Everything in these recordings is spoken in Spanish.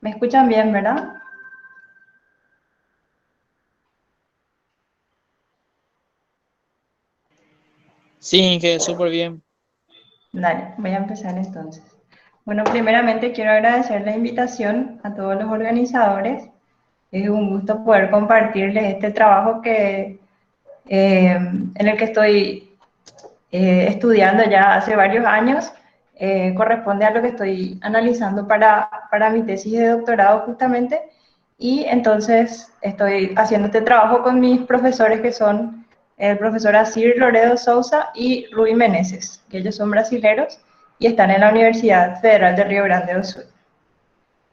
¿Me escuchan bien, verdad? Sí, que súper bien. Dale, voy a empezar entonces. Bueno, primeramente quiero agradecer la invitación a todos los organizadores. Es un gusto poder compartirles este trabajo en el que estoy estudiando ya hace varios años. Corresponde a lo que estoy analizando para mi tesis de doctorado justamente. Y entonces estoy haciendo este trabajo con mis profesores que son el profesor Asir Loredo Souza y Rui Meneses, que ellos son brasileros y están en la Universidad Federal de Río Grande do Sul.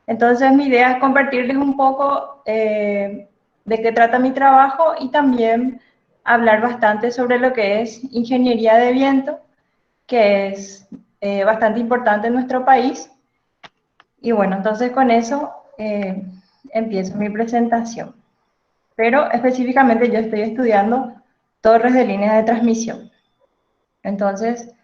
Entonces mi idea es compartirles un poco de qué trata mi trabajo y también hablar bastante sobre lo que es ingeniería de viento, que es bastante importante en nuestro país. Y bueno, entonces con eso empiezo mi presentación. Pero específicamente yo estoy estudiando torres de líneas de transmisión. Entonces,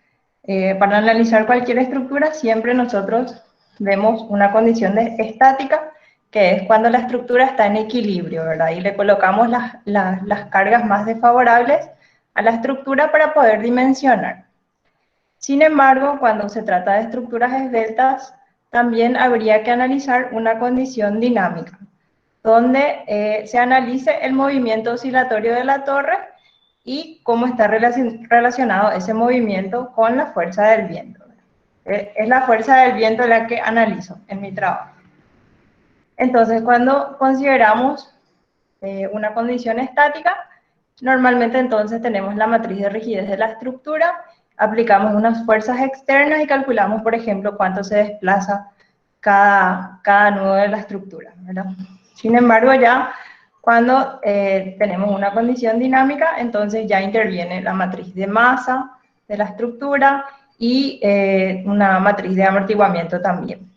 para analizar cualquier estructura, siempre nosotros vemos una condición estática, que es cuando la estructura está en equilibrio, ¿verdad? Y le colocamos las cargas más desfavorables a la estructura para poder dimensionar. Sin embargo, cuando se trata de estructuras esbeltas, también habría que analizar una condición dinámica, donde se analice el movimiento oscilatorio de la torre y cómo está relacionado ese movimiento con la fuerza del viento. Es la fuerza del viento la que analizo en mi trabajo. Entonces, cuando consideramos una condición estática, normalmente entonces tenemos la matriz de rigidez de la estructura, aplicamos unas fuerzas externas y calculamos, por ejemplo, cuánto se desplaza cada nudo de la estructura, ¿verdad? Sin embargo, ya cuando tenemos una condición dinámica, entonces ya interviene la matriz de masa de la estructura y una matriz de amortiguamiento también,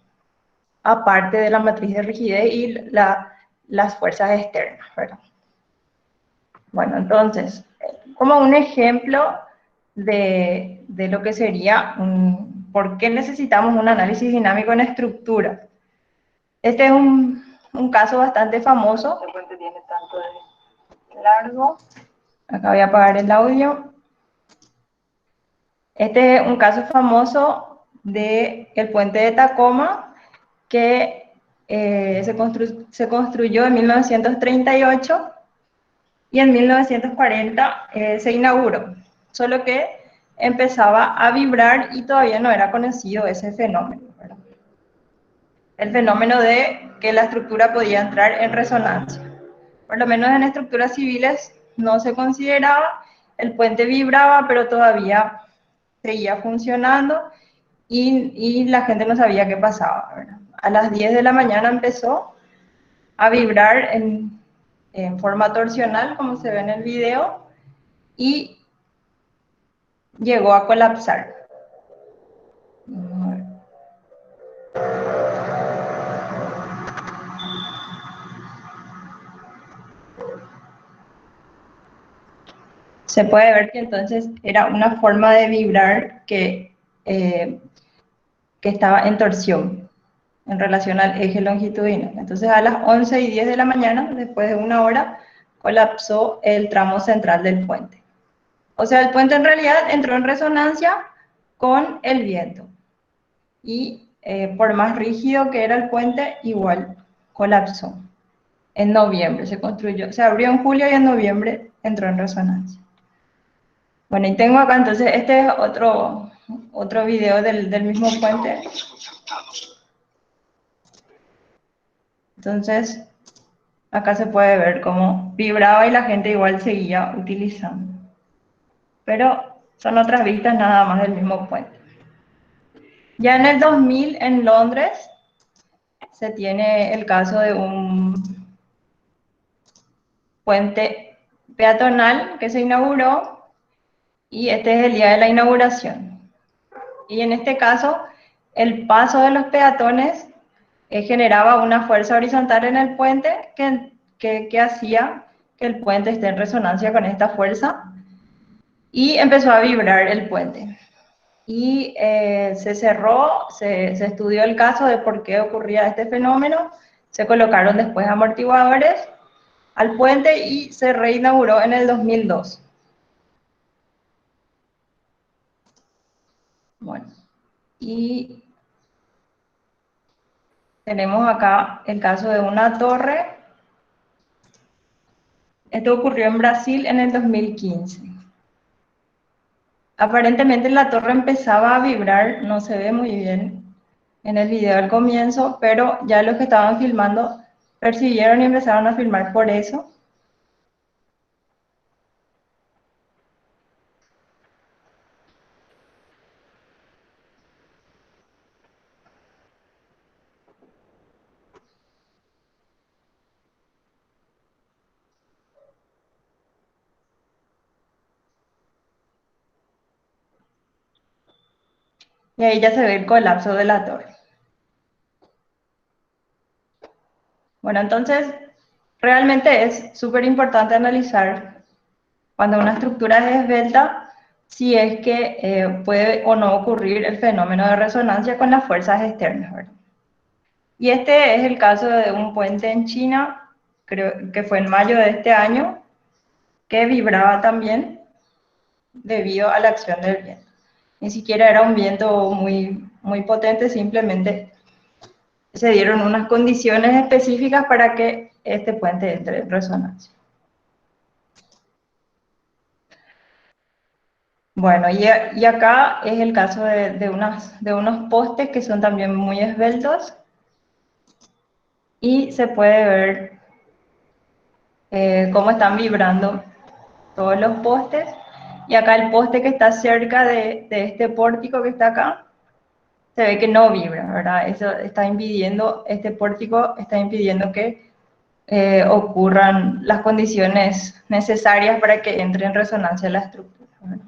aparte de la matriz de rigidez y las fuerzas externas, ¿verdad? Bueno, entonces, como un ejemplo de lo que sería por qué necesitamos un análisis dinámico en estructura. Este es un caso bastante famoso. El puente tiene tanto de largo. Acá voy a apagar el audio. Este es un caso famoso del puente de Tacoma que se construyó en 1938 y en 1940 se inauguró, solo que empezaba a vibrar y todavía no era conocido ese fenómeno, ¿verdad? El fenómeno de que la estructura podía entrar en resonancia. Por lo menos en estructuras civiles no se consideraba, el puente vibraba, pero todavía seguía funcionando y la gente no sabía qué pasaba, ¿verdad? A las 10 de la mañana empezó a vibrar en forma torsional, como se ve en el video, y llegó a colapsar. Se puede ver que entonces era una forma de vibrar que estaba en torsión en relación al eje longitudinal. Entonces a las 11:10 de la mañana, después de una hora, colapsó el tramo central del puente. O sea, el puente en realidad entró en resonancia con el viento. Y por más rígido que era el puente, igual colapsó. En noviembre se construyó, se abrió en julio y en noviembre entró en resonancia. Bueno, y tengo acá entonces, este es otro video del mismo puente. Entonces, acá se puede ver cómo vibraba y la gente igual seguía utilizando. Pero son otras vistas nada más del mismo puente. Ya en el 2000 en Londres se tiene el caso de un puente peatonal que se inauguró y este es el día de la inauguración. Y en este caso, el paso de los peatones generaba una fuerza horizontal en el puente que hacía que el puente esté en resonancia con esta fuerza y empezó a vibrar el puente. y se cerró, se estudió el caso de por qué ocurría este fenómeno, se colocaron después amortiguadores al puente y se reinauguró en el 2002. Bueno, y tenemos acá el caso de una torre. Esto ocurrió en Brasil en el 2015. Aparentemente la torre empezaba a vibrar, no se ve muy bien en el video al comienzo, pero ya los que estaban filmando percibieron y empezaron a filmar por eso. Y ahí ya se ve el colapso de la torre. Bueno, entonces realmente es súper importante analizar cuando una estructura es esbelta si es que puede o no ocurrir el fenómeno de resonancia con las fuerzas externas, ¿verdad? Y este es el caso de un puente en China, creo que fue en mayo de este año, que vibraba también debido a la acción del viento. Ni siquiera era un viento muy potente, simplemente se dieron unas condiciones específicas para que este puente entre en resonancia. Bueno, y acá es el caso de unos postes que son también muy esbeltos y se puede ver cómo están vibrando todos los postes. Y acá el poste que está cerca de este pórtico que está acá, se ve que no vibra, ¿verdad? Eso está impidiendo, este pórtico está impidiendo que ocurran las condiciones necesarias para que entre en resonancia la estructura, ¿verdad?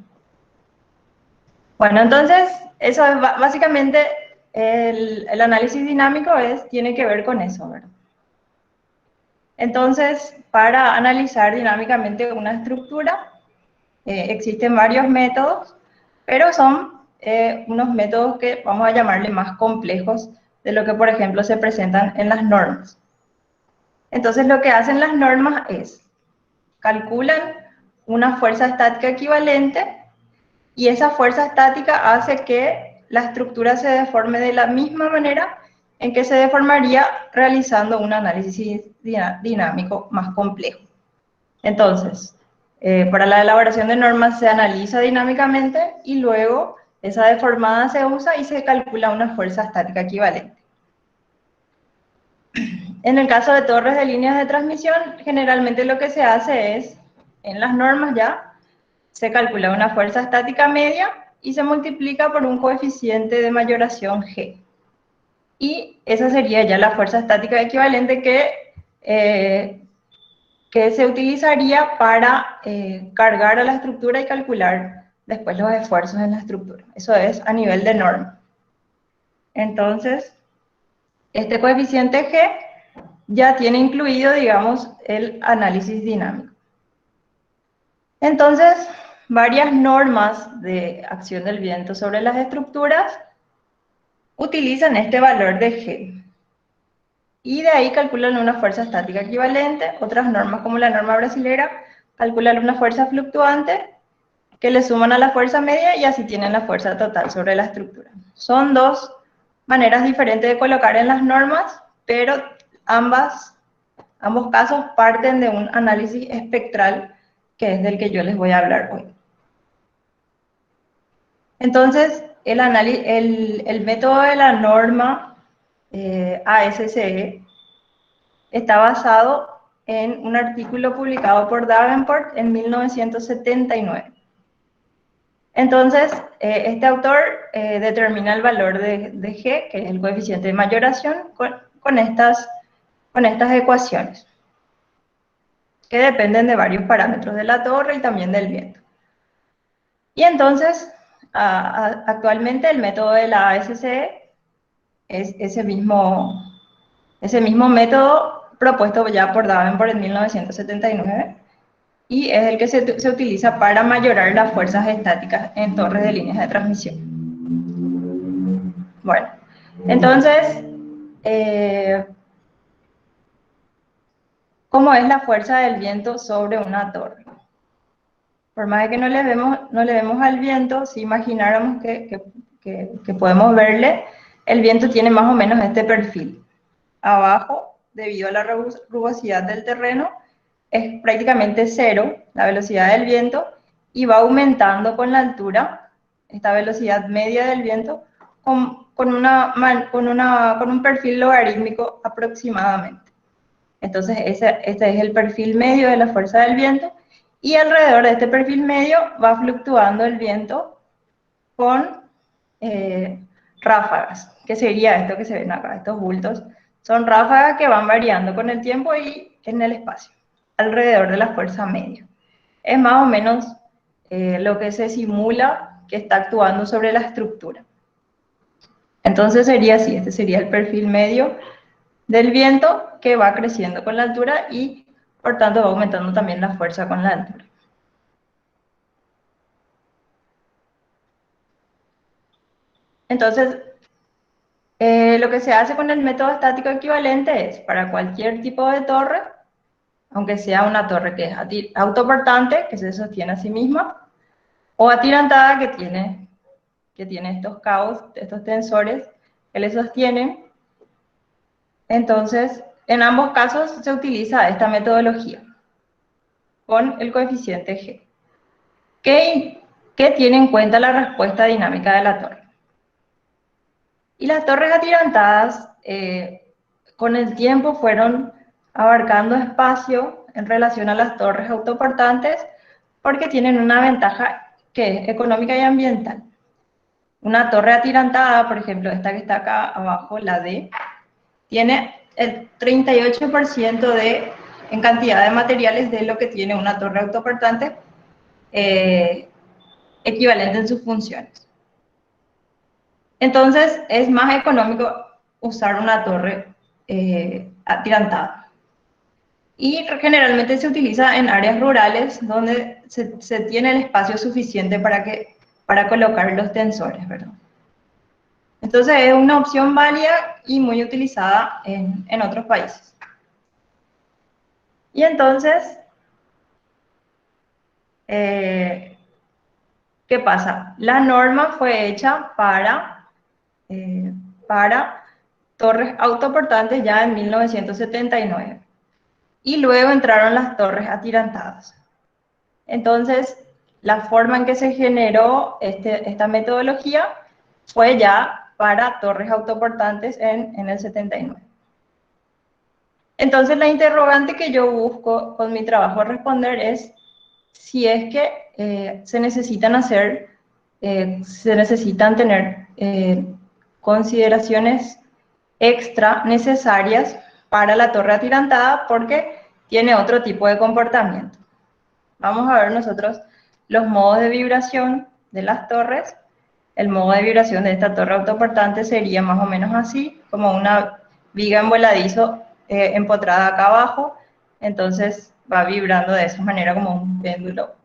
Bueno, entonces, eso es básicamente el análisis dinámico tiene que ver con eso, ¿verdad? Entonces, para analizar dinámicamente una estructura, existen varios métodos, pero son unos métodos que vamos a llamarle más complejos de lo que, por ejemplo, se presentan en las normas. Entonces, lo que hacen las normas es, calculan una fuerza estática equivalente y esa fuerza estática hace que la estructura se deforme de la misma manera en que se deformaría realizando un análisis dinámico más complejo. Entonces, para la elaboración de normas se analiza dinámicamente y luego esa deformada se usa y se calcula una fuerza estática equivalente. En el caso de torres de líneas de transmisión, generalmente lo que se hace es, en las normas ya, se calcula una fuerza estática media y se multiplica por un coeficiente de mayoración G. Y esa sería ya la fuerza estática equivalente que se utilizaría para cargar a la estructura y calcular después los esfuerzos en la estructura. Eso es a nivel de norma. Entonces, este coeficiente G ya tiene incluido, digamos, el análisis dinámico. Entonces, varias normas de acción del viento sobre las estructuras utilizan este valor de G. Y de ahí calculan una fuerza estática equivalente. Otras normas, como la norma brasilera, calculan una fuerza fluctuante que le suman a la fuerza media y así tienen la fuerza total sobre la estructura. Son dos maneras diferentes de colocar en las normas, pero ambos casos parten de un análisis espectral que es del que yo les voy a hablar hoy. Entonces, el método de la norma ASCE está basado en un artículo publicado por Davenport en 1979. Entonces, este autor determina el valor de G, que es el coeficiente de mayoración, con estas ecuaciones, que dependen de varios parámetros de la torre y también del viento. Y entonces, actualmente el método de la ASCE es ese mismo método propuesto ya por Davenport en 1979 y es el que se utiliza para mayorar las fuerzas estáticas en torres de líneas de transmisión. Bueno, entonces, ¿cómo es la fuerza del viento sobre una torre? Por más de que no le vemos al viento, si imagináramos que podemos verle, el viento tiene más o menos este perfil. Abajo, debido a la rugosidad del terreno, es prácticamente cero la velocidad del viento y va aumentando con la altura, esta velocidad media del viento, con un perfil logarítmico aproximadamente. Entonces, este es el perfil medio de la fuerza del viento, y alrededor de este perfil medio va fluctuando el viento con ráfagas, que sería esto que se ven acá, estos bultos. Son ráfagas que van variando con el tiempo y en el espacio, alrededor de la fuerza media. Es más o menos lo que se simula que está actuando sobre la estructura. Entonces sería así, este sería el perfil medio del viento que va creciendo con la altura y por tanto va aumentando también la fuerza con la altura. Entonces, lo que se hace con el método estático equivalente es, para cualquier tipo de torre, aunque sea una torre que es autoportante, que se sostiene a sí misma, o atirantada, que tiene estos cabos, estos tensores que le sostienen, entonces, en ambos casos se utiliza esta metodología con el coeficiente G, que tiene en cuenta la respuesta dinámica de la torre. Y las torres atirantadas, con el tiempo fueron abarcando espacio en relación a las torres autoportantes porque tienen una ventaja que es económica y ambiental. Una torre atirantada, por ejemplo, esta que está acá abajo, la D, tiene el 38% en cantidad de materiales de lo que tiene una torre autoportante equivalente en sus funciones. Entonces, es más económico usar una torre atirantada. Y generalmente se utiliza en áreas rurales donde se tiene el espacio suficiente para colocar los tensores, ¿verdad? Entonces, es una opción válida y muy utilizada en otros países. Y entonces, ¿qué pasa? La norma fue hecha para torres autoportantes ya en 1979. Y luego entraron las torres atirantadas. Entonces, la forma en que se generó esta metodología fue ya para torres autoportantes en el 79. Entonces, la interrogante que yo busco con mi trabajo responder es si es que se necesitan tener consideraciones extra necesarias para la torre atirantada porque tiene otro tipo de comportamiento. Vamos a ver nosotros los modos de vibración de las torres. El modo de vibración de esta torre autoportante sería más o menos así, como una viga en voladizo empotrada acá abajo, entonces va vibrando de esa manera como un péndulo.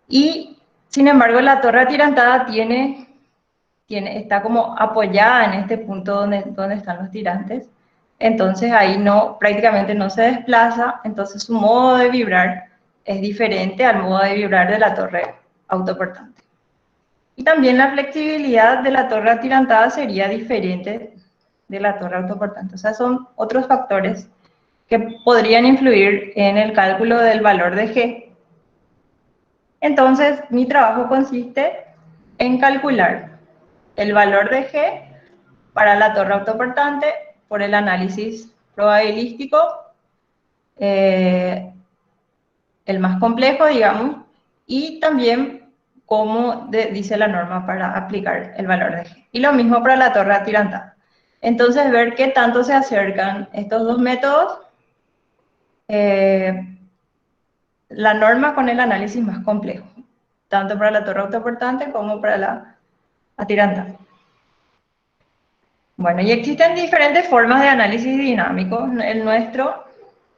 Y, sin embargo, la torre atirantada está como apoyada en este punto donde están los tirantes, entonces ahí prácticamente no se desplaza, entonces su modo de vibrar es diferente al modo de vibrar de la torre autoportante. Y también la flexibilidad de la torre atirantada sería diferente de la torre autoportante. O sea, son otros factores que podrían influir en el cálculo del valor de G. Entonces, mi trabajo consiste en calcular el valor de G para la torre autoportante por el análisis probabilístico, el más complejo, digamos, y también cómo dice la norma para aplicar el valor de G. Y lo mismo para la torre atirantada. Entonces, ver qué tanto se acercan estos dos métodos, la norma con el análisis más complejo, tanto para la torre autoportante como para la atirantada. Bueno, y existen diferentes formas de análisis dinámico. El nuestro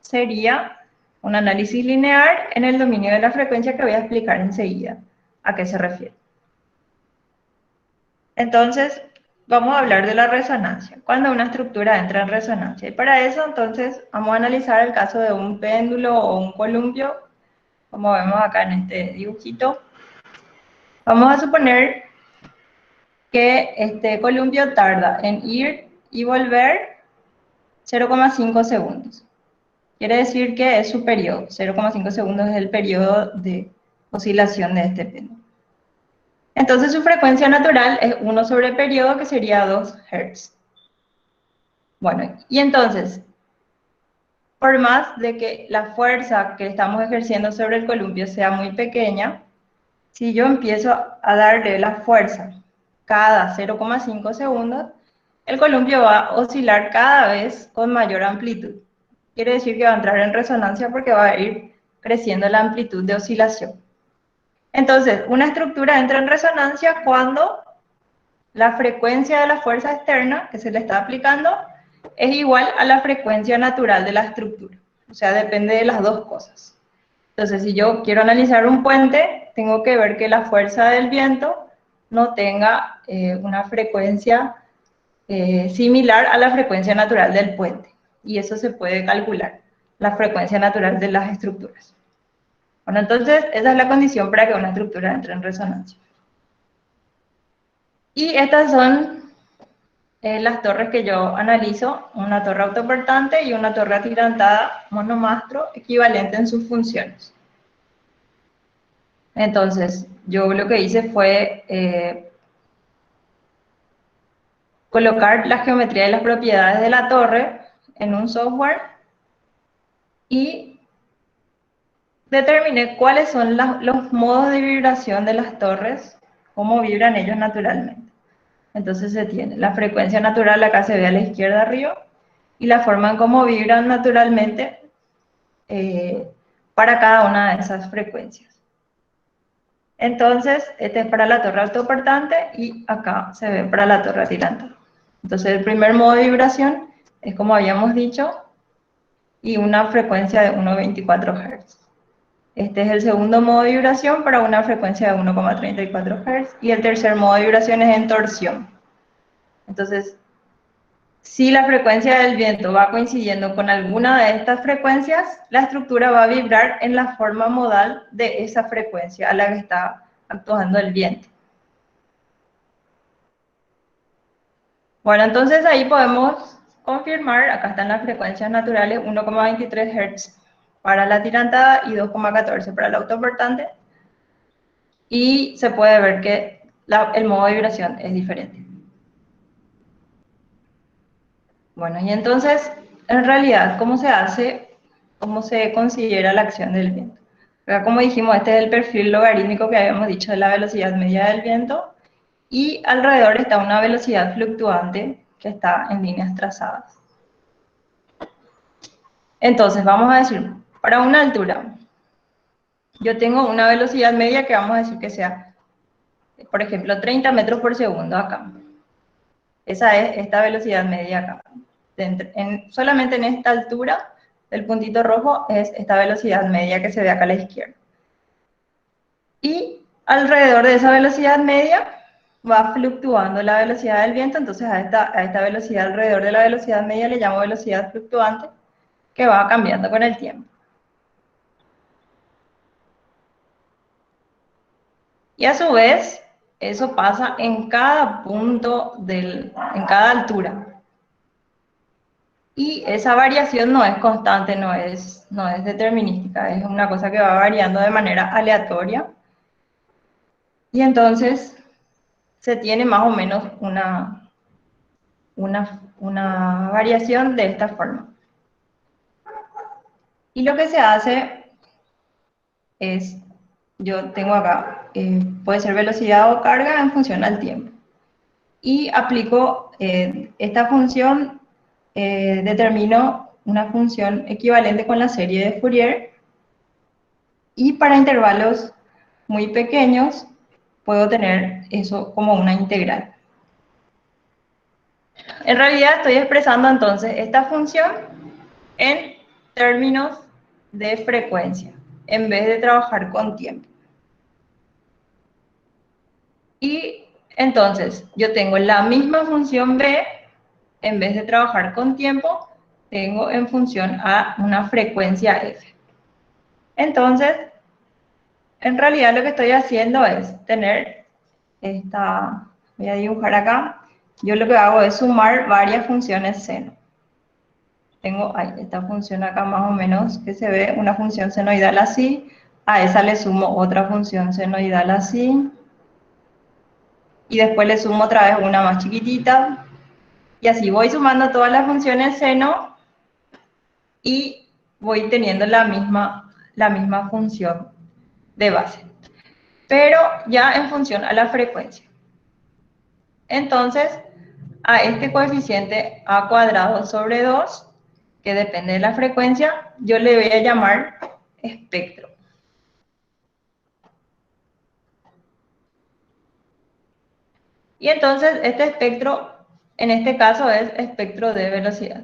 sería un análisis lineal en el dominio de la frecuencia que voy a explicar enseguida a qué se refiere. Entonces, vamos a hablar de la resonancia, cuando una estructura entra en resonancia. Y para eso, entonces, vamos a analizar el caso de un péndulo o un columpio, como vemos acá en este dibujito. Vamos a suponer que este columpio tarda en ir y volver 0,5 segundos. Quiere decir que es su periodo, 0,5 segundos es el periodo de oscilación de este péndulo. Entonces su frecuencia natural es 1 sobre el periodo, que sería 2 Hz. Bueno, y entonces, por más de que la fuerza que estamos ejerciendo sobre el columpio sea muy pequeña, si yo empiezo a darle la fuerza cada 0,5 segundos, el columpio va a oscilar cada vez con mayor amplitud. Quiere decir que va a entrar en resonancia porque va a ir creciendo la amplitud de oscilación. Entonces, una estructura entra en resonancia cuando la frecuencia de la fuerza externa que se le está aplicando es igual a la frecuencia natural de la estructura. O sea, depende de las dos cosas. Entonces, si yo quiero analizar un puente, tengo que ver que la fuerza del viento no tenga una frecuencia similar a la frecuencia natural del puente. Y eso se puede calcular, la frecuencia natural de las estructuras. Bueno, entonces, esa es la condición para que una estructura entre en resonancia. Y estas son las torres que yo analizo, una torre autoportante y una torre atirantada monomastro equivalente en sus funciones. Entonces, yo lo que hice fue colocar la geometría y las propiedades de la torre en un software y determiné cuáles son los modos de vibración de las torres, cómo vibran ellos naturalmente. Entonces se tiene la frecuencia natural, acá se ve a la izquierda arriba, y la forma en cómo vibran naturalmente para cada una de esas frecuencias. Entonces, este es para la torre autoportante y acá se ve para la torre atilante. Entonces, el primer modo de vibración es como habíamos dicho, y una frecuencia de 1,24 Hz. Este es el segundo modo de vibración para una frecuencia de 1,34 Hz, y el tercer modo de vibración es en torsión. Entonces, si la frecuencia del viento va coincidiendo con alguna de estas frecuencias, la estructura va a vibrar en la forma modal de esa frecuencia a la que está actuando el viento. Bueno, entonces ahí podemos confirmar, acá están las frecuencias naturales, 1,23 Hz para la atirantada y 2,14 para la autoportante. Y se puede ver que el modo de vibración es diferente. Bueno, y entonces, en realidad, ¿cómo se hace, cómo se considera la acción del viento? Acá, como dijimos, este es el perfil logarítmico que habíamos dicho de la velocidad media del viento, y alrededor está una velocidad fluctuante que está en líneas trazadas. Entonces, vamos a decir, para una altura, yo tengo una velocidad media que vamos a decir que sea, por ejemplo, 30 metros por segundo acá. Esa es esta velocidad media acá. Solamente en esta altura, el puntito rojo es esta velocidad media que se ve acá a la izquierda. Y alrededor de esa velocidad media va fluctuando la velocidad del viento, entonces a esta velocidad alrededor de la velocidad media le llamo velocidad fluctuante, que va cambiando con el tiempo. Y a su vez, eso pasa en cada punto, en cada altura. Y esa variación no es constante, no es determinística, es una cosa que va variando de manera aleatoria. Y entonces se tiene más o menos una variación de esta forma. Y lo que se hace es, yo tengo acá, puede ser velocidad o carga en función al tiempo. Y aplico esta función, determino una función equivalente con la serie de Fourier, y para intervalos muy pequeños puedo tener eso como una integral. En realidad estoy expresando entonces esta función en términos de frecuencia, en vez de trabajar con tiempo. Y Entonces, yo tengo la misma función B, en vez de trabajar con tiempo, tengo en función a una frecuencia F. Entonces, en realidad lo que estoy haciendo es tener esta, voy a dibujar acá, yo lo que hago es sumar varias funciones seno. Tengo esta función acá más o menos que se ve, una función senoidal así, a esa le sumo otra función senoidal así, y después le sumo otra vez una más chiquitita, y así voy sumando todas las funciones seno, y voy teniendo la misma función de base, pero ya en función a la frecuencia. Entonces, a este coeficiente a cuadrado sobre 2, que depende de la frecuencia, yo le voy a llamar espectro. Y entonces este espectro, en este caso, es espectro de velocidad.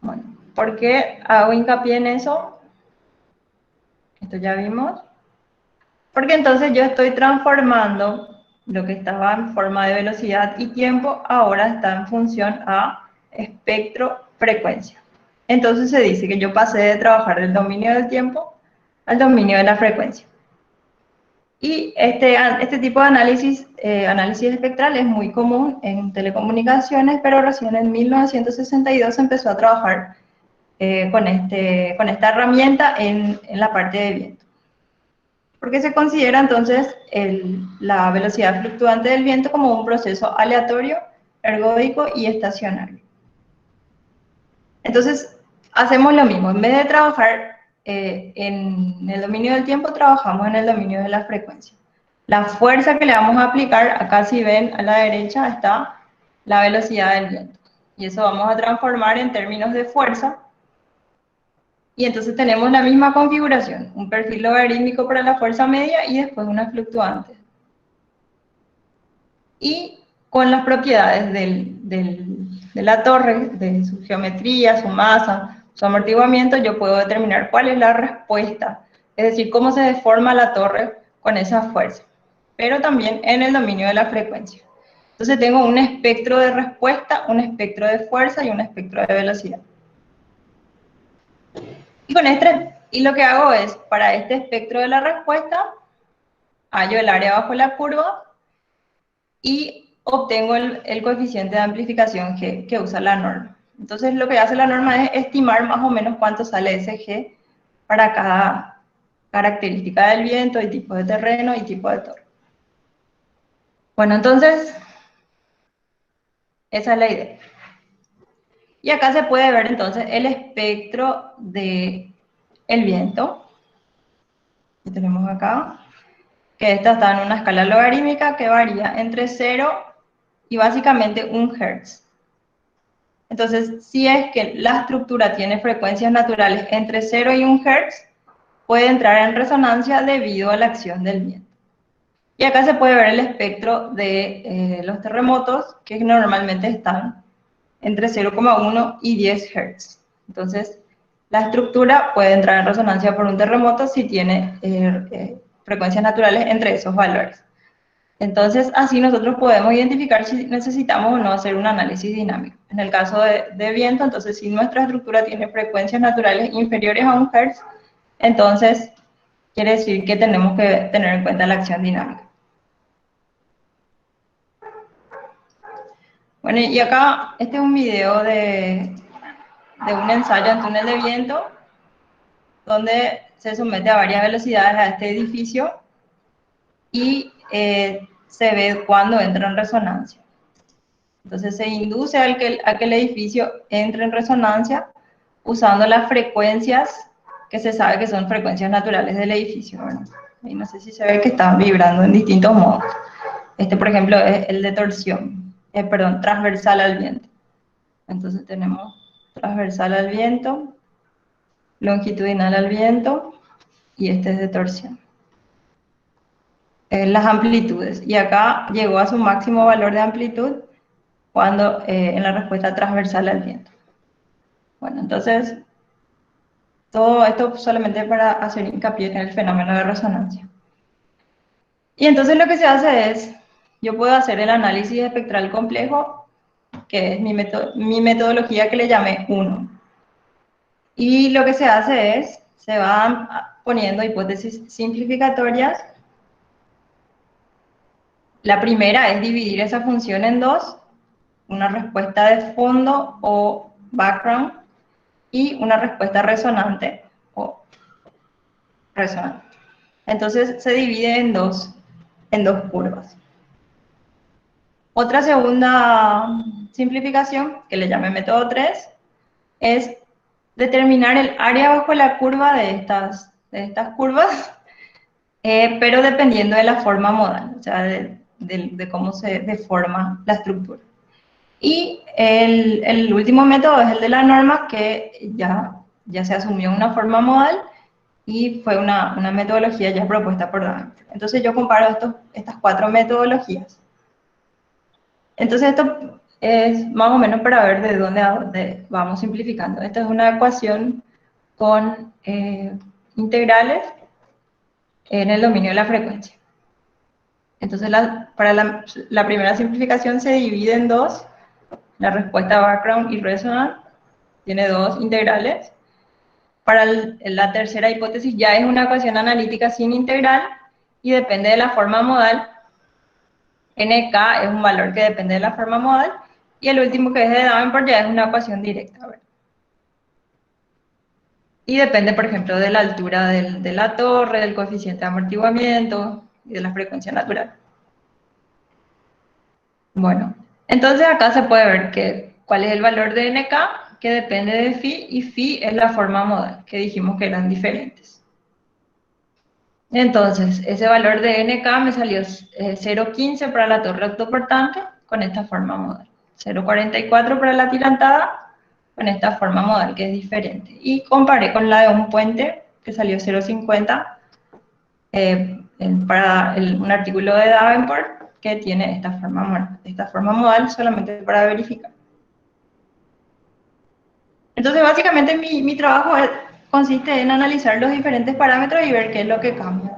Bueno, ¿por qué hago hincapié en eso? Esto ya vimos. Porque entonces yo estoy transformando lo que estaba en forma de velocidad y tiempo, ahora está en función a espectro-frecuencia. Entonces se dice que yo pasé de trabajar del dominio del tiempo al dominio de la frecuencia. Y este tipo de análisis espectral es muy común en telecomunicaciones, pero recién en 1962 se empezó a trabajar con esta herramienta en la parte de viento. Porque se considera entonces la velocidad fluctuante del viento como un proceso aleatorio, ergódico y estacionario. Entonces, hacemos lo mismo. En vez de trabajar en el dominio del tiempo, trabajamos en el dominio de la frecuencia. La fuerza que le vamos a aplicar, acá si ven a la derecha está la velocidad del viento. Y eso vamos a transformar en términos de fuerza. Y entonces tenemos la misma configuración, un perfil logarítmico para la fuerza media y después una fluctuante. Y con las propiedades de la torre, de su geometría, su masa, su amortiguamiento, yo puedo determinar cuál es la respuesta, es decir, cómo se deforma la torre con esa fuerza, pero también en el dominio de la frecuencia. Entonces tengo un espectro de respuesta, un espectro de fuerza y un espectro de velocidad. Y lo que hago es, para este espectro de la respuesta, hallo el área bajo la curva y obtengo el coeficiente de amplificación G que usa la norma. Entonces lo que hace la norma es estimar más o menos cuánto sale ese G para cada característica del viento y tipo de terreno y tipo de torre. Bueno, entonces, esa es la idea. Y acá se puede ver entonces el espectro del viento. Que tenemos acá, que esta está en una escala logarítmica que varía entre 0 y básicamente 1 Hz. Entonces, si es que la estructura tiene frecuencias naturales entre 0 y 1 Hz, puede entrar en resonancia debido a la acción del viento. Y acá se puede ver el espectro de los terremotos, que normalmente están entre 0,1 y 10 Hz. Entonces, la estructura puede entrar en resonancia por un terremoto si tiene frecuencias naturales entre esos valores. Entonces, así nosotros podemos identificar si necesitamos o no hacer un análisis dinámico. En el caso de viento, entonces, si nuestra estructura tiene frecuencias naturales inferiores a 1 Hz, entonces quiere decir que tenemos que tener en cuenta la acción dinámica. Bueno, y acá, este es un video de un ensayo en túnel de viento, donde se somete a varias velocidades a este edificio y se ve cuando entra en resonancia. Entonces se induce a que el edificio entre en resonancia usando las frecuencias que se sabe que son frecuencias naturales del edificio. Bueno, ahí no sé si se ve que están vibrando en distintos modos. Este, por ejemplo, es el de torsión, transversal al viento. Entonces tenemos transversal al viento, longitudinal al viento, y este es de torsión. Las amplitudes, y acá llegó a su máximo valor de amplitud cuando en la respuesta transversal al viento. Bueno, entonces, Todo esto solamente para hacer hincapié en el fenómeno de resonancia. Y entonces lo que se hace es, yo puedo hacer el análisis espectral complejo, que es mi metodología que le llamé 1. Y lo que se hace es, se van poniendo hipótesis simplificatorias. La primera es dividir esa función en dos, una respuesta de fondo o background y una respuesta resonante o resonante. Entonces se divide en dos curvas. Otra segunda simplificación, que le llamé método 3, es determinar el área bajo la curva de estas curvas, pero dependiendo de la forma modal, o sea, de cómo se deforma la estructura. Y el último método es el de la norma, que ya se asumió una forma modal y fue una metodología ya propuesta por Davenport. Entonces yo comparo estas 4 metodologías. Entonces esto es más o menos para ver de dónde a dónde vamos simplificando. Esta es una ecuación con integrales en el dominio de la frecuencia. Entonces para la primera simplificación se divide en dos, la respuesta background y resonant, tiene dos integrales. Para la tercera hipótesis ya es una ecuación analítica sin integral y depende de la forma modal. NK es un valor que depende de la forma modal, y el último, que es de Davenport, ya es una ecuación directa. Y depende, por ejemplo, de la altura de la torre, del coeficiente de amortiguamiento y de la frecuencia natural. Bueno, entonces acá se puede ver cuál es el valor de NK, que depende de phi, y phi es la forma modal, que dijimos que eran diferentes. Entonces, ese valor de NK me salió 0,15 para la torre autoportante con esta forma modal, 0,44 para la atirantada con esta forma modal, que es diferente. Y comparé con la de un puente, que salió 0,50 para un artículo de Davenport, que tiene esta forma modal solamente para verificar. Entonces, básicamente mi trabajo consiste en analizar los diferentes parámetros y ver qué es lo que cambia.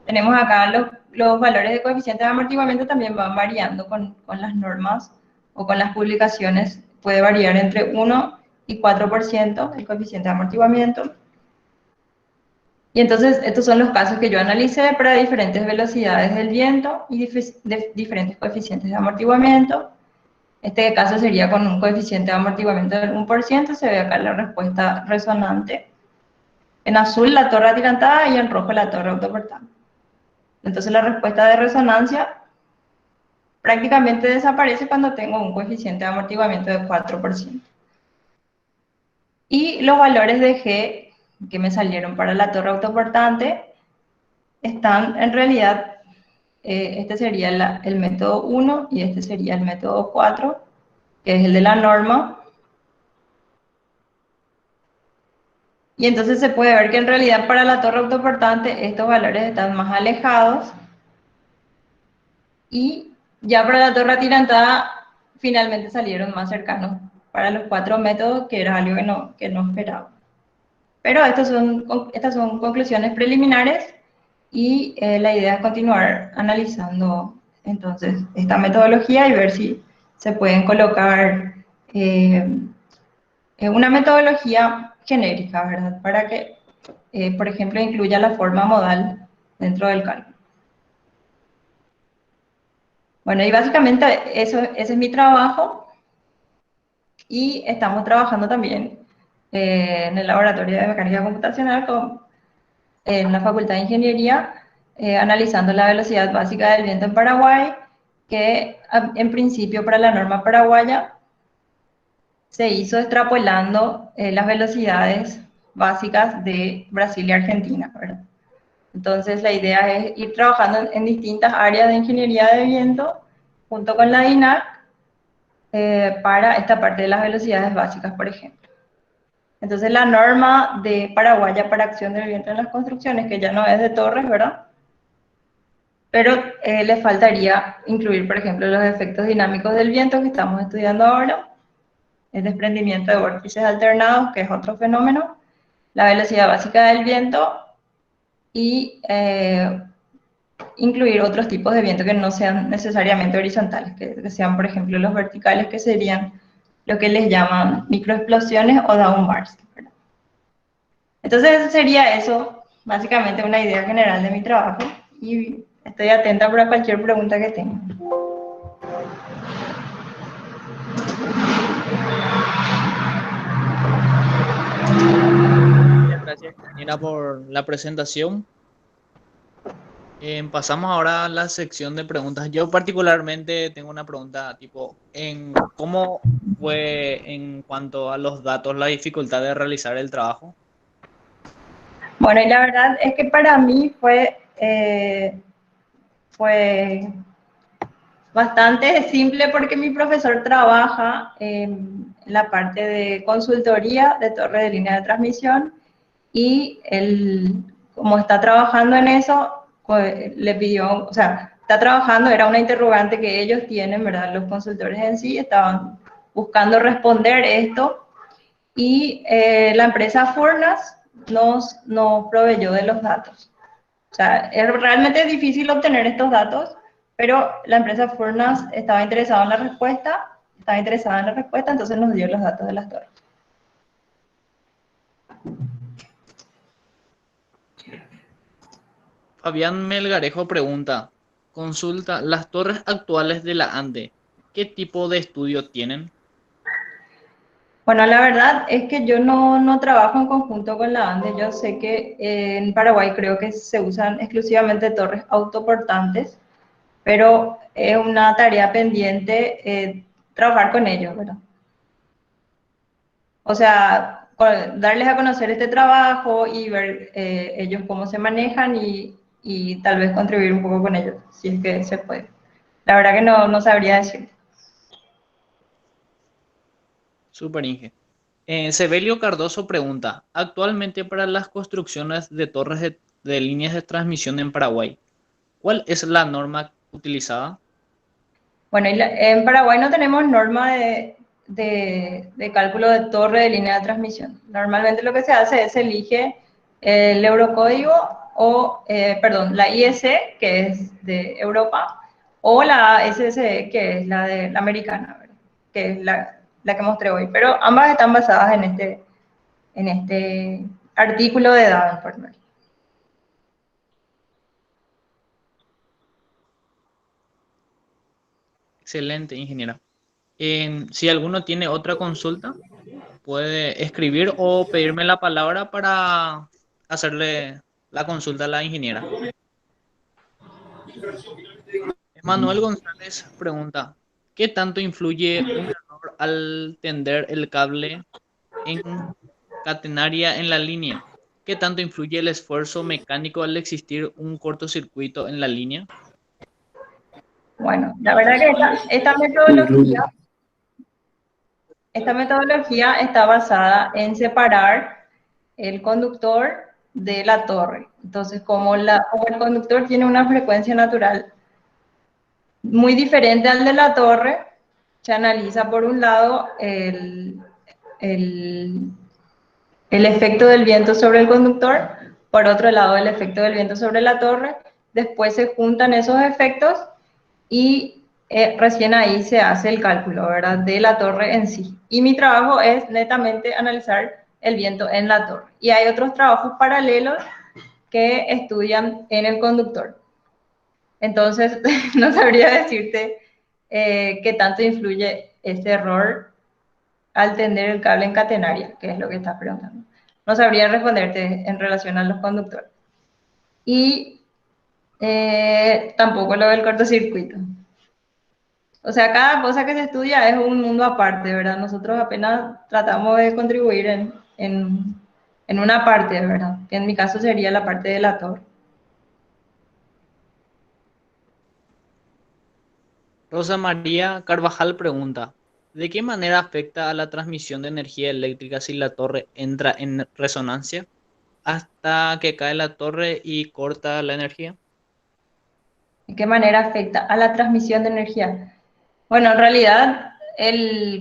Tenemos acá los valores de coeficiente de amortiguamiento, también van variando con las normas o con las publicaciones. Puede variar entre 1 y 4% el coeficiente de amortiguamiento. Y entonces estos son los casos que yo analicé para diferentes velocidades del viento y diferentes coeficientes de amortiguamiento. Este caso sería con un coeficiente de amortiguamiento del 1%, se ve acá la respuesta resonante. En azul la torre atirantada y en rojo la torre autoportante. Entonces la respuesta de resonancia prácticamente desaparece cuando tengo un coeficiente de amortiguamiento de 4%. Y los valores de G que me salieron para la torre autoportante están en realidad, este sería el método 1 y este sería el método 4, que es el de la norma. Y entonces se puede ver que en realidad para la torre autoportante estos valores están más alejados. Y ya para la torre atirantada finalmente salieron más cercanos para los 4 métodos, que era algo que no esperaba. Pero estas son conclusiones preliminares y la idea es continuar analizando entonces esta metodología y ver si se pueden colocar una metodología genérica, ¿verdad? Para que, por ejemplo, incluya la forma modal dentro del cálculo. Bueno, y básicamente ese es mi trabajo, y estamos trabajando también en el laboratorio de mecánica computacional en la Facultad de Ingeniería, analizando la velocidad básica del viento en Paraguay, que en principio para la norma paraguaya se hizo extrapolando las velocidades básicas de Brasil y Argentina, ¿verdad? Entonces la idea es ir trabajando en distintas áreas de ingeniería de viento junto con la DINAC para esta parte de las velocidades básicas, por ejemplo. Entonces la norma de paraguaya para acción del viento en las construcciones, que ya no es de torres, ¿verdad? Pero le faltaría incluir, por ejemplo, los efectos dinámicos del viento que estamos estudiando ahora, el desprendimiento de vórtices alternados, que es otro fenómeno, la velocidad básica del viento y incluir otros tipos de viento que no sean necesariamente horizontales, que sean, por ejemplo, los verticales, que serían lo que les llaman microexplosiones o downbursts. Entonces sería eso, básicamente una idea general de mi trabajo, y estoy atenta para cualquier pregunta que tengan. Muchas gracias, ingeniera, por la presentación. Pasamos ahora a la sección de preguntas. Yo particularmente tengo una pregunta tipo, ¿cómo fue en cuanto a los datos la dificultad de realizar el trabajo? Bueno, y la verdad es que para mí fue bastante simple porque mi profesor trabaja en la parte de consultoría de torre de línea de transmisión, y él, como está trabajando en eso, pues, le pidió, o sea, está trabajando, era una interrogante que ellos tienen, ¿verdad? Los consultores en sí estaban buscando responder esto, y la empresa Furnas nos proveyó de los datos. O sea, es realmente difícil obtener estos datos, pero la empresa Furnas estaba interesada en la respuesta, entonces nos dio los datos de las torres. Fabián Melgarejo pregunta, consulta, ¿las torres actuales de la ANDE, qué tipo de estudio tienen? Bueno, la verdad es que yo no trabajo en conjunto con la ANDE. Yo sé que en Paraguay creo que se usan exclusivamente torres autoportantes, pero es una tarea pendiente trabajar con ellos, ¿verdad? O sea, darles a conocer este trabajo y ver ellos cómo se manejan, y tal vez contribuir un poco con ellos, si es que se puede. La verdad que no sabría decir. Super Inge. Sebelio Cardoso pregunta, actualmente para las construcciones de torres de líneas de transmisión en Paraguay, ¿cuál es la norma utilizada? Bueno, en Paraguay no tenemos norma de cálculo de torre de línea de transmisión. Normalmente lo que se hace es elige el eurocódigo perdón, la IEC, que es de Europa, o la SSE, que es la de la americana, ¿verdad? Que es la que mostré hoy. Pero ambas están basadas en este artículo de Davenport. Excelente, ingeniera. Si alguno tiene otra consulta, puede escribir o pedirme la palabra para hacerle la consulta a la ingeniera. Manuel González pregunta, ¿qué tanto influye un error al tender el cable en catenaria en la línea? ¿Qué tanto influye el esfuerzo mecánico al existir un cortocircuito en la línea? Bueno, la verdad que esta metodología está basada en separar el conductor de la torre. Entonces, como el conductor tiene una frecuencia natural muy diferente al de la torre, se analiza por un lado el, el efecto del viento sobre el conductor, por otro lado el efecto del viento sobre la torre, después se juntan esos efectos y recién ahí se hace el cálculo, ¿verdad?, de la torre en sí. Y mi trabajo es netamente analizar el viento en la torre. Y hay otros trabajos paralelos que estudian en el conductor. Entonces, no sabría decirte qué tanto influye ese error al tender el cable en catenaria, que es lo que estás preguntando. No sabría responderte en relación a los conductores. Y tampoco lo del cortocircuito. O sea, cada cosa que se estudia es un mundo aparte, ¿verdad? Nosotros apenas tratamos de contribuir en una parte, ¿verdad? Que en mi caso sería la parte de la torre. Rosa María Carvajal pregunta, ¿de qué manera afecta a la transmisión de energía eléctrica si la torre entra en resonancia hasta que cae la torre y corta la energía? ¿De qué manera afecta a la transmisión de energía? Bueno, en realidad,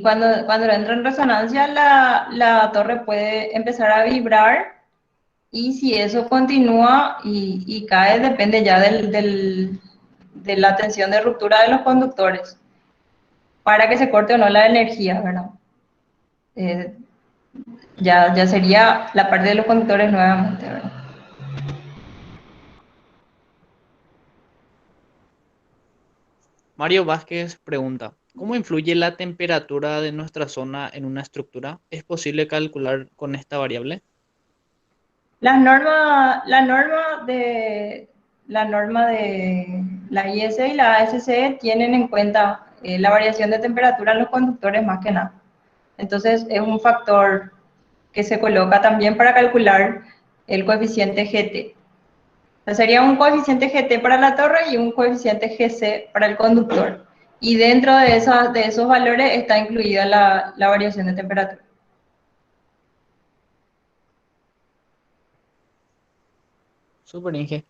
cuando entra en resonancia, la torre puede empezar a vibrar y si eso continúa y cae, depende ya de la tensión de ruptura de los conductores, para que se corte o no la energía, ¿verdad? Eh, ya sería la parte de los conductores nuevamente, ¿verdad? Mario Vázquez pregunta, ¿cómo influye la temperatura de nuestra zona en una estructura? ¿Es posible calcular con esta variable? La norma de la IS y la ASCE tienen en cuenta la variación de temperatura en los conductores más que nada. Entonces es un factor que se coloca también para calcular el coeficiente GT. O sea, sería un coeficiente GT para la torre y un coeficiente GC para el conductor. Y dentro de esos valores está incluida la variación de temperatura. Súper, Inge.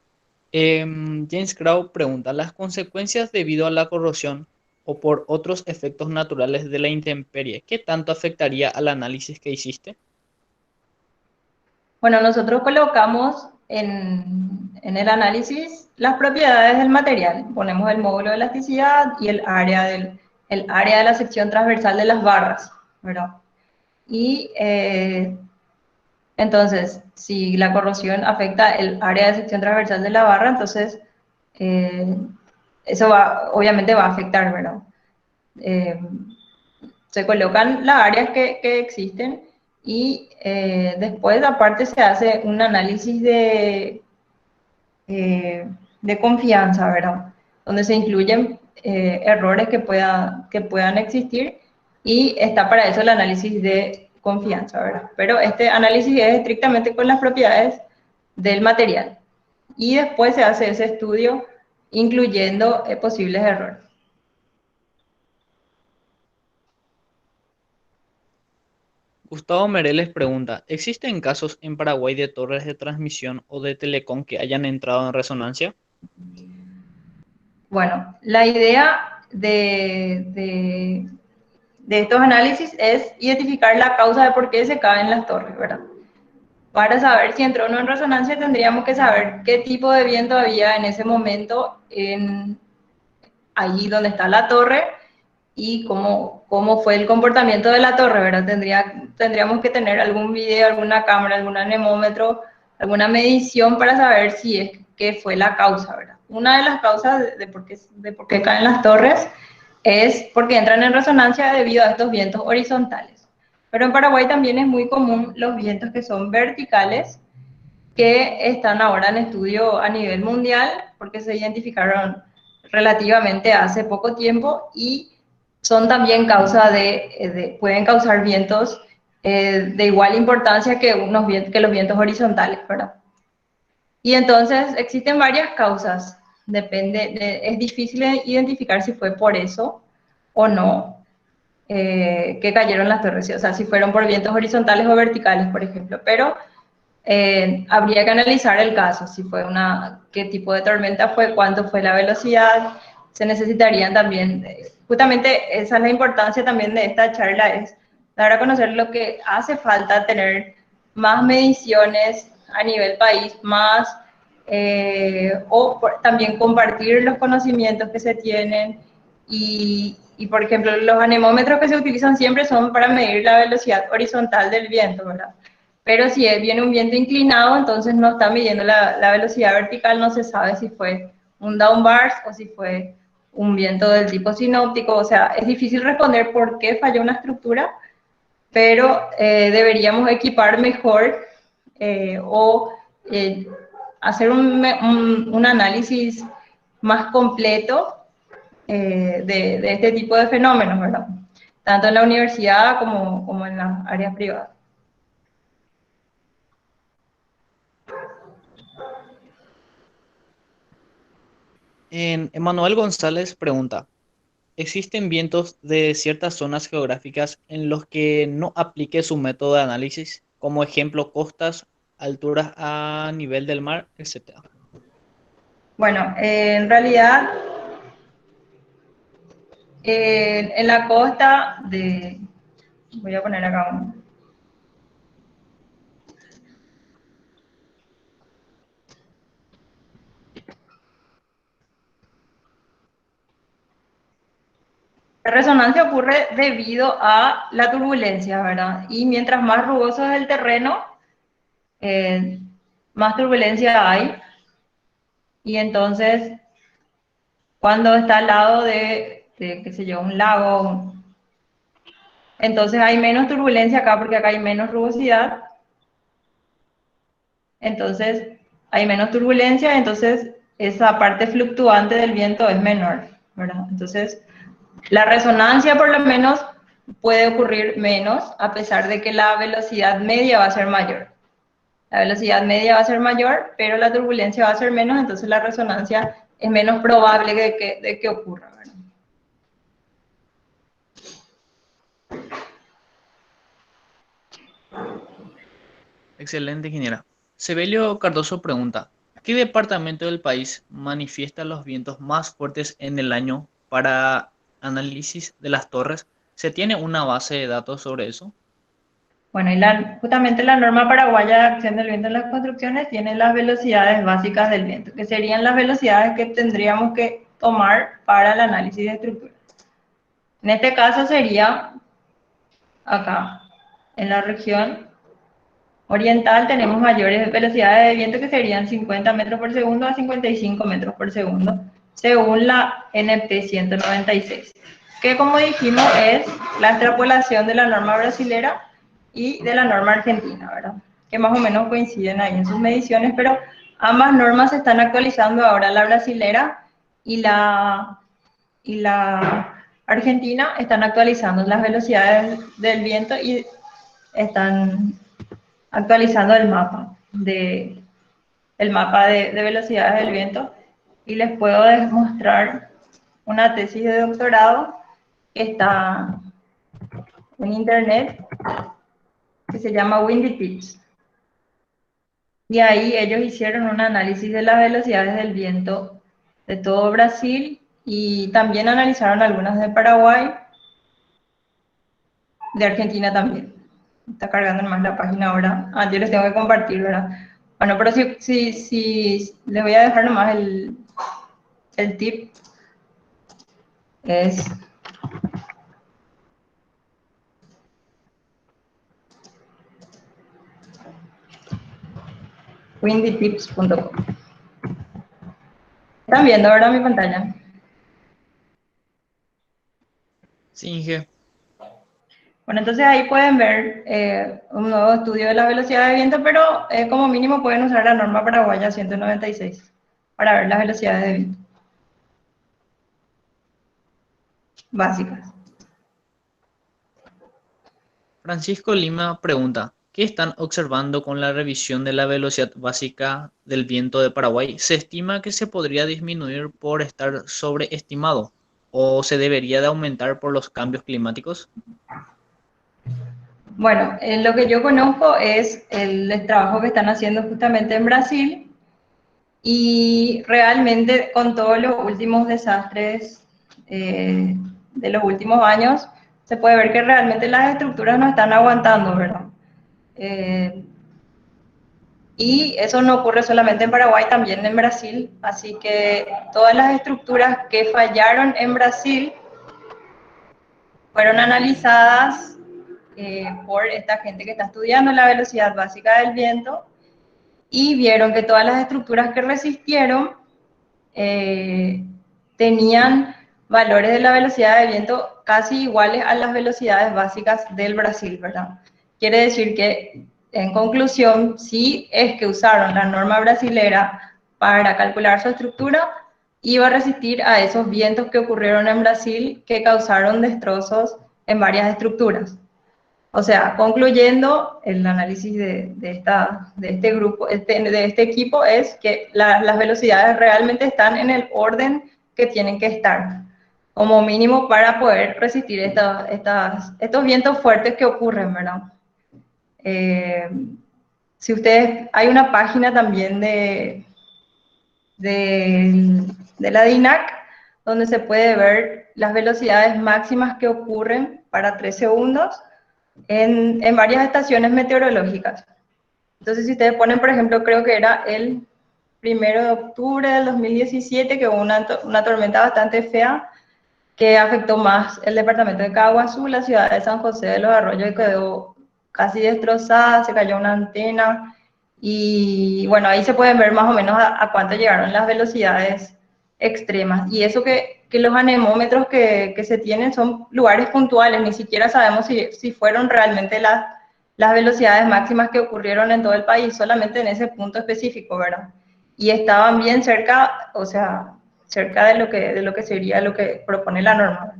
James Crow pregunta, ¿las consecuencias debido a la corrosión o por otros efectos naturales de la intemperie, qué tanto afectaría al análisis que hiciste? Bueno, nosotros colocamos en el análisis las propiedades del material. Ponemos el módulo de elasticidad y el área de la sección transversal de las barras, ¿verdad? Y entonces, si la corrosión afecta el área de sección transversal de la barra, entonces eh, eso obviamente va a afectar, ¿verdad? Eh, Se colocan las áreas que existen y después aparte se hace un análisis de confianza, ¿verdad? Donde se incluyen errores que puedan existir y está para eso el análisis de confianza, ¿verdad? Pero este análisis es estrictamente con las propiedades del material y después se hace ese estudio incluyendo posibles errores. Gustavo Mereles pregunta, ¿existen casos en Paraguay de torres de transmisión o de telecom que hayan entrado en resonancia? Bueno, la idea de estos análisis es identificar la causa de por qué se caen las torres, ¿verdad? Para saber si entró o no en resonancia, tendríamos que saber qué tipo de viento había en ese momento allí donde está la torre y cómo fue el comportamiento de la torre, ¿verdad? Tendríamos que tener algún video, alguna cámara, algún anemómetro, alguna medición para saber si es que fue la causa, ¿verdad? Una de las causas de por qué caen las torres es porque entran en resonancia debido a estos vientos horizontales. Pero en Paraguay también es muy común los vientos que son verticales, que están ahora en estudio a nivel mundial, porque se identificaron relativamente hace poco tiempo y son también pueden causar vientos de igual importancia que los vientos horizontales, ¿verdad? Y entonces existen varias causas, es difícil identificar si fue por eso o no que cayeron las torres, o sea, si fueron por vientos horizontales o verticales, por ejemplo, pero habría que analizar el caso, si fue qué tipo de tormenta fue, cuánto fue la velocidad, se necesitarían también, justamente esa es la importancia también de esta charla, es dar a conocer lo que hace falta tener más mediciones a nivel país, también compartir los conocimientos que se tienen y, por ejemplo, los anemómetros que se utilizan siempre son para medir la velocidad horizontal del viento, ¿verdad? Pero si viene un viento inclinado, entonces no está midiendo la velocidad vertical, no se sabe si fue un downburst o si fue un viento del tipo sinóptico. O sea, es difícil responder por qué falló una estructura, pero deberíamos equipar mejor o hacer un análisis más completo de este tipo de fenómenos, ¿verdad? Tanto en la universidad como en las áreas privadas. Emanuel González pregunta, ¿existen vientos de ciertas zonas geográficas en los que no aplique su método de análisis, como ejemplo costas, alturas a nivel del mar, etcétera? Bueno, en realidad, en la costa voy a poner acá La resonancia ocurre debido a la turbulencia, ¿verdad? Y mientras más rugoso es el terreno, eh, más turbulencia hay. Y entonces, cuando está al lado qué sé yo, un lago, entonces hay menos turbulencia acá porque acá hay menos rugosidad. Entonces, hay menos turbulencia, entonces esa parte fluctuante del viento es menor, ¿verdad? Entonces, la resonancia por lo menos puede ocurrir menos, a pesar de que la velocidad media va a ser mayor. La velocidad media va a ser mayor, pero la turbulencia va a ser menos, entonces la resonancia es menos probable de que ocurra, ¿verdad? Excelente, ingeniera. Sebelio Cardoso pregunta, ¿qué departamento del país manifiesta los vientos más fuertes en el año para análisis de las torres? ¿Se tiene una base de datos sobre eso? Bueno, y justamente la norma paraguaya de acción del viento en las construcciones tiene las velocidades básicas del viento, que serían las velocidades que tendríamos que tomar para el análisis de estructura. En este caso sería acá, en la región oriental tenemos mayores velocidades de viento que serían 50 metros por segundo a 55 metros por segundo, según la NP 196, que como dijimos es la extrapolación de la norma brasilera y de la norma argentina, ¿verdad? Que más o menos coinciden ahí en sus mediciones, pero ambas normas se están actualizando ahora, la brasilera y la argentina están actualizando las velocidades del viento y están actualizando el mapa de velocidades del viento, y les puedo demostrar una tesis de doctorado que está en internet, que se llama Windy Tips. Y ahí ellos hicieron un análisis de las velocidades del viento de todo Brasil y también analizaron algunas de Paraguay, de Argentina también. Está cargando más la página ahora. Ah, yo les tengo que compartir, ¿verdad? Bueno, pero si les voy a dejar nomás el tip, es windytips.com. ¿Están viendo ahora mi pantalla? Sí, Inge. Bueno, entonces ahí pueden ver un nuevo estudio de la velocidad de viento, pero como mínimo pueden usar la norma paraguaya 196 para ver las velocidades de viento básicas. Francisco Lima pregunta, ¿qué están observando con la revisión de la velocidad básica del viento de Paraguay? ¿Se estima que se podría disminuir por estar sobreestimado o se debería de aumentar por los cambios climáticos? Bueno, lo que yo conozco es el trabajo que están haciendo justamente en Brasil, y realmente con todos los últimos desastres de los últimos años, se puede ver que realmente las estructuras no están aguantando, ¿verdad? Eh, y eso no ocurre solamente en Paraguay, también en Brasil, así que todas las estructuras que fallaron en Brasil fueron analizadas por esta gente que está estudiando la velocidad básica del viento, y vieron que todas las estructuras que resistieron tenían valores de la velocidad de viento casi iguales a las velocidades básicas del Brasil, ¿verdad? Quiere decir que, en conclusión, si es que usaron la norma brasilera para calcular su estructura, iba a resistir a esos vientos que ocurrieron en Brasil, que causaron destrozos en varias estructuras. O sea, concluyendo, el análisis de este grupo, de este equipo, es que las velocidades realmente están en el orden que tienen que estar, como mínimo para poder resistir estos vientos fuertes que ocurren, ¿verdad? Eh, si ustedes, hay una página también de la DINAC, donde se puede ver las velocidades máximas que ocurren para 3 segundos en varias estaciones meteorológicas. Entonces, si ustedes ponen, por ejemplo, creo que era el 1 de octubre del 2017, que hubo una tormenta bastante fea, que afectó más el departamento de Caguazú, la ciudad de San José de los Arroyos, y quedó casi destrozada, se cayó una antena, y bueno, ahí se pueden ver más o menos a cuánto llegaron las velocidades extremas. Y eso que los anemómetros que se tienen son lugares puntuales, ni siquiera sabemos si fueron realmente las velocidades máximas que ocurrieron en todo el país, solamente en ese punto específico, ¿verdad? Y estaban bien cerca, o sea, cerca de lo que sería lo que propone la norma.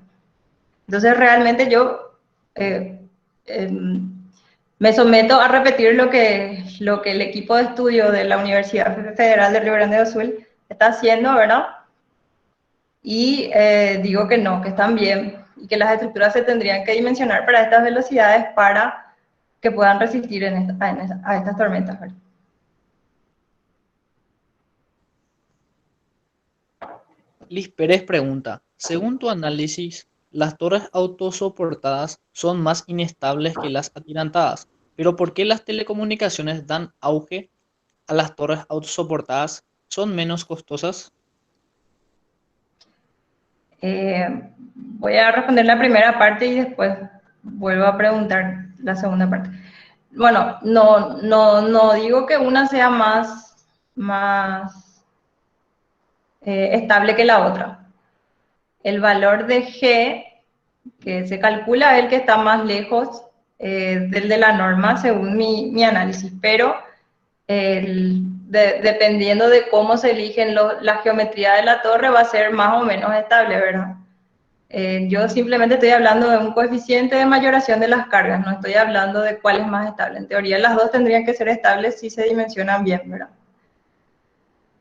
Entonces, realmente yo eh, eh, me someto a repetir lo que el equipo de estudio de la Universidad Federal de Río Grande do Sul está haciendo, ¿verdad? Y digo que no, que están bien y que las estructuras se tendrían que dimensionar para estas velocidades para que puedan resistir a estas tormentas, ¿verdad? Liz Pérez pregunta, según tu análisis, las torres autosoportadas son más inestables que las atirantadas, pero ¿por qué las telecomunicaciones dan auge a las torres autosoportadas? ¿Son menos costosas? Voy a responder la primera parte y después vuelvo a preguntar la segunda parte. Bueno, no digo que una sea más estable que la otra. El valor de G, que se calcula, es el que está más lejos del de la norma, según mi análisis, pero dependiendo de cómo se eligen la geometría de la torre, va a ser más o menos estable, ¿verdad? Yo simplemente estoy hablando de un coeficiente de mayoración de las cargas, no estoy hablando de cuál es más estable. En teoría, las dos tendrían que ser estables si se dimensionan bien, ¿verdad?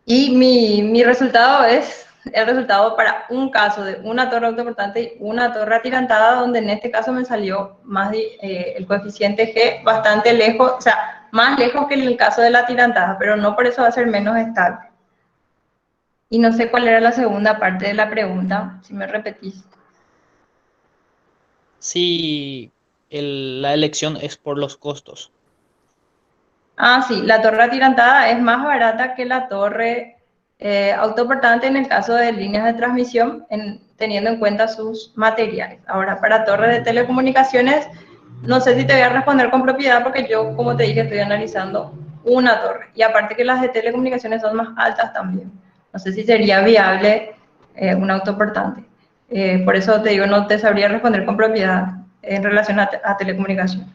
Y mi resultado es el resultado para un caso de una torre autoportante y una torre atirantada, donde en este caso me salió más el coeficiente G bastante lejos, o sea, más lejos que en el caso de la atirantada, pero no por eso va a ser menos estable. Y no sé cuál era la segunda parte de la pregunta, si me repetís. Si la elección es por los costos. Ah, sí, la torre atirantada es más barata que la torre autoportante en el caso de líneas de transmisión, teniendo en cuenta sus materiales. Ahora, para torres de telecomunicaciones, no sé si te voy a responder con propiedad porque yo, como te dije, estoy analizando una torre. Y aparte que las de telecomunicaciones son más altas también. No sé si sería viable un autoportante. Por eso te digo, no te sabría responder con propiedad en relación a telecomunicaciones.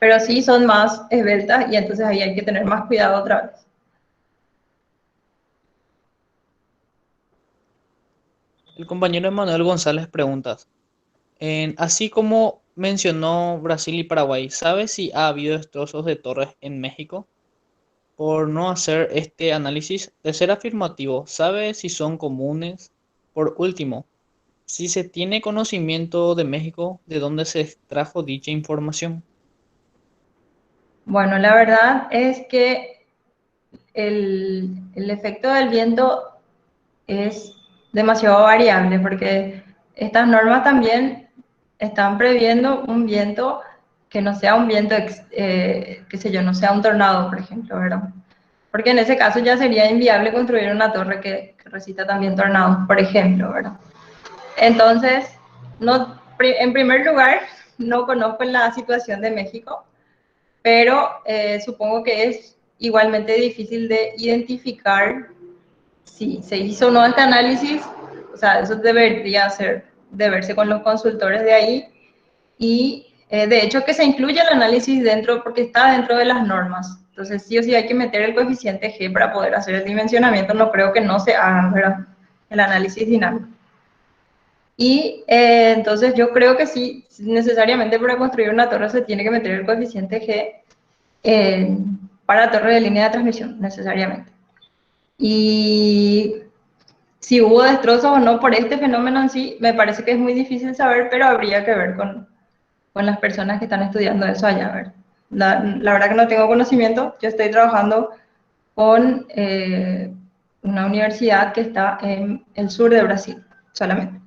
Pero sí son más esbeltas y entonces ahí hay que tener más cuidado otra vez. El compañero Emanuel González pregunta, así como mencionó Brasil y Paraguay, ¿sabe si ha habido destrozos de torres en México? Por no hacer este análisis, de ser afirmativo, ¿sabe si son comunes? Por último, si se tiene conocimiento de México, ¿de dónde se extrajo dicha información? Bueno, la verdad es que el efecto del viento es demasiado variable porque estas normas también están previendo un viento que no sea un viento, qué sé yo, no sea un tornado, por ejemplo, ¿verdad? Porque en ese caso ya sería inviable construir una torre que resista también tornados, por ejemplo, ¿verdad? Entonces, no, en primer lugar, no conozco la situación de México, pero supongo que es igualmente difícil de identificar si se hizo o no este análisis. O sea, eso debería ser, de verse con los consultores de ahí, y de hecho que se incluye el análisis dentro, porque está dentro de las normas. Entonces, sí o sí hay que meter el coeficiente G para poder hacer el dimensionamiento. No creo que no se haga, ¿verdad?, el análisis dinámico. Y entonces yo creo que sí, necesariamente para construir una torre se tiene que meter el coeficiente G para la torre de línea de transmisión, necesariamente. Y si hubo destrozos o no por este fenómeno en sí, me parece que es muy difícil saber, pero habría que ver con las personas que están estudiando eso allá. A ver. La verdad que no tengo conocimiento, yo estoy trabajando con una universidad que está en el sur de Brasil, solamente.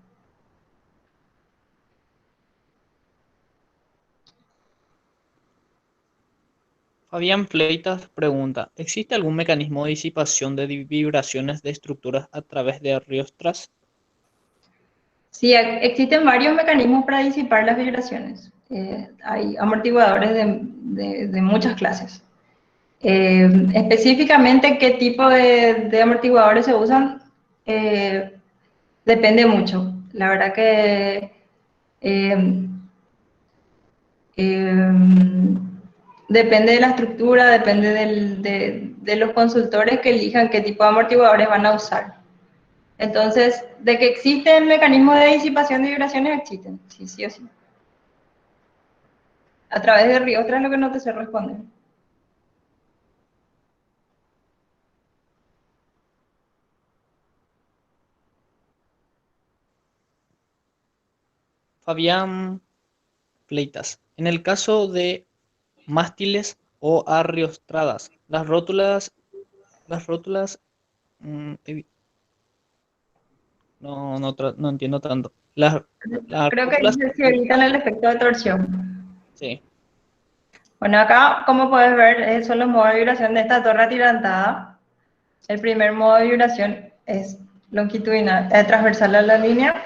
Fabián Fleitas pregunta, ¿existe algún mecanismo de disipación de vibraciones de estructuras a través de riostras? Sí, existen varios mecanismos para disipar las vibraciones. Hay amortiguadores de muchas clases. Específicamente qué tipo de amortiguadores se usan eh, depende mucho. La verdad que eh, eh, depende de la estructura, depende de los consultores que elijan qué tipo de amortiguadores van a usar. Entonces, de que existen mecanismos de disipación de vibraciones, existen, sí, sí o sí. A través de riostras es lo que no te sé responder. Fabián Fleitas, en el caso de mástiles o arriostradas, las rótulas, no entiendo tanto. Las Creo que rótulas, dice si evitan el efecto de torsión. sí, Bueno, acá, como puedes ver, son los modos de vibración de esta torre atirantada. El primer modo de vibración es longitudinal, transversal a la línea.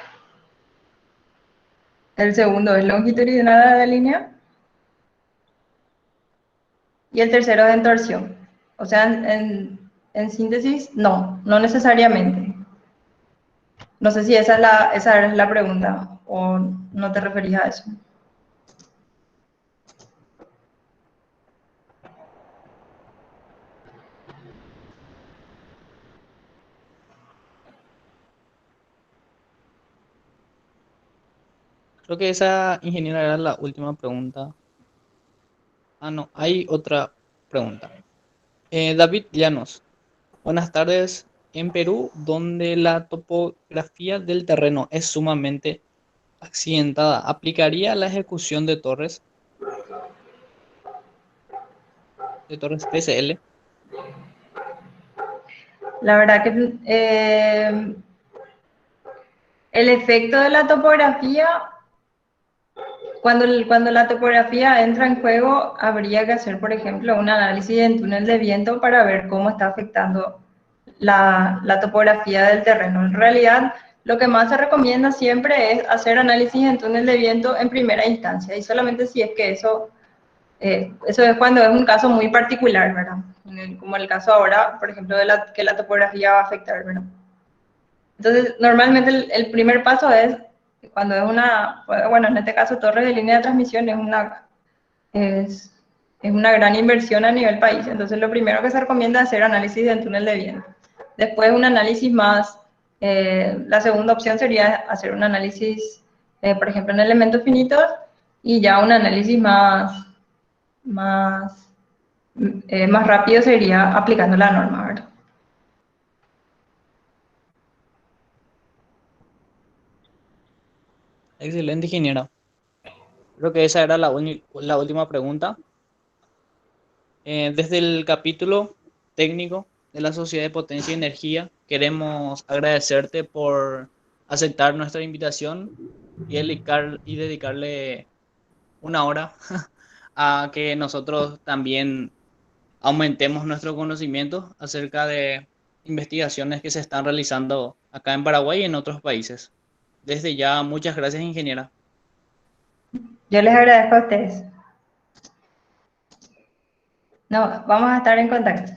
El segundo es longitudinal a la línea. Y el tercero es en torsión. O sea, en síntesis, no necesariamente. No sé si esa es la pregunta o no te referías a eso. creo que esa ingeniera era la última pregunta. Ah, no, hay otra pregunta. David Llanos, buenas tardes. En Perú, donde la topografía del terreno es sumamente accidentada, ¿aplicaría la ejecución de torres TSL? La verdad que el efecto de la topografía, cuando la topografía entra en juego, habría que hacer, por ejemplo, un análisis en túnel de viento para ver cómo está afectando la topografía del terreno. En realidad, lo que más se recomienda siempre es hacer análisis en túnel de viento en primera instancia, y solamente si es que eso es cuando es un caso muy particular, ¿verdad? Como el caso ahora, por ejemplo, que la topografía va a afectar, ¿verdad? Entonces, normalmente el primer paso es, cuando es bueno, en este caso, torre de línea de transmisión es, es una gran inversión a nivel país. Entonces, lo primero que se recomienda es hacer análisis de túnel de viento. Después, un análisis más, la segunda opción sería hacer un análisis, por ejemplo, en elementos finitos, y ya un análisis más, más rápido sería aplicando la norma, ¿verdad? Excelente, ingeniera. Creo que esa era la última pregunta. Desde el capítulo técnico de la Sociedad de Potencia y Energía, queremos agradecerte por aceptar nuestra invitación y dedicarle una hora a que nosotros también aumentemos nuestro conocimiento acerca de investigaciones que se están realizando acá en Paraguay y en otros países. Desde ya, muchas gracias, ingeniera. Yo les agradezco a ustedes. No, vamos a estar en contacto.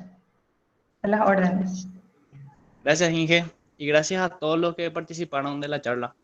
A las órdenes. Gracias, Inge, y gracias a todos los que participaron de la charla.